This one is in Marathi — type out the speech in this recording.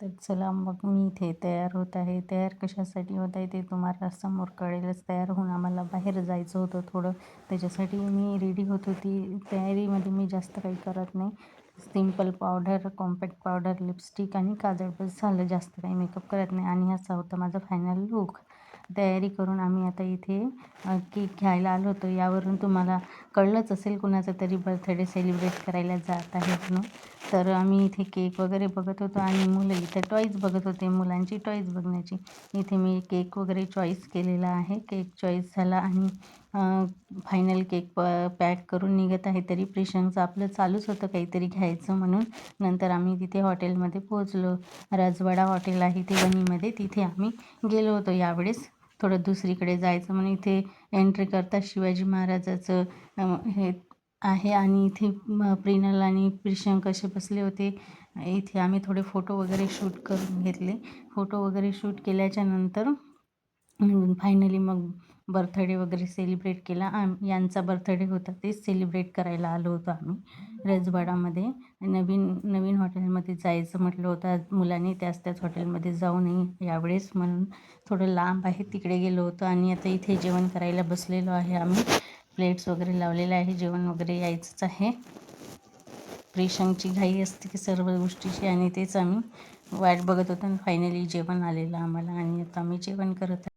तर चला मग मी इथे तयार होत आहे. तयार कशासाठी होत आहे ते तुम्हाला समोर कळेलच. तयार होऊन आम्हाला बाहेर जायचं होतं थोडं, त्याच्यासाठी मी रेडी होत होती. तयारीमध्ये मी जास्त काही करत नाही. Simple powder, compact powder, lipstick आणि काजळ बस झालं. जास्त काही मेकअप करत नाही आणि असा होता माझा फायनल लूक. तयारी करून आम्ही आता इथे केक घ्यायला आलो होतो. यावरून तुम्हाला कळलंच असेल कुणाचा तरी बर्थडे सेलिब्रेट करायला जात आहे म्हणून. तर आम्ही इथे केक वगैरे बघत होतो आणि मुलं इथे टॉईज बघत होते. मुलांची टॉईज बघण्याची. इथे मी केक वगैरे चॉईस केलेला आहे. केक चॉईस झाला आणि फायनल केक पॅक करून निघत आहे. तरी प्रिशंगचं आपलं चालूच होतं काहीतरी घ्यायचं म्हणून. नंतर आम्ही तिथे हॉटेलमध्ये पोहोचलो. राजवाडा हॉटेल आहे ते वणीमध्ये. तिथे आम्ही गेलो होतो यावेळेस. थोडं दुसरीकडे जायचं म्हणून इथे एंट्री करता शिवाजी महाराजाचं हे आहे आणि इथे प्रिनल आणि प्रिशंक कसे बसले होते. इथे आम्ही थोडे फोटो वगैरे शूट करून घेतले. फोटो वगैरे शूट केल्याच्या नंतर फायनली मग बर्थडे वगैरे सेलिब्रेट केला. यांचा बर्थडे होता तेच सेलिब्रेट करायला आलो होतो आम्ही राजवाडामध्ये. नवीन हॉटेलमध्ये जायचं म्हटलं होतं. मुलांनी त्याच हॉटेलमध्ये जाऊ नये यावेळेस म्हणून थोडं लांब आहे तिकडे गेलो होतो आणि आता इथे जेवण करायला बसलेलो आहे आम्ही. प्लेट्स वगैरे लावलेलं आहे. जेवण वगैरे यायचंच आहे. प्रिशंकची घाई असते की सर्व गोष्टीची आणि तेच आम्ही वाट बघत होतो आणि फायनली जेवण आलेलं आम्हाला आणि आता आम्ही जेवण करत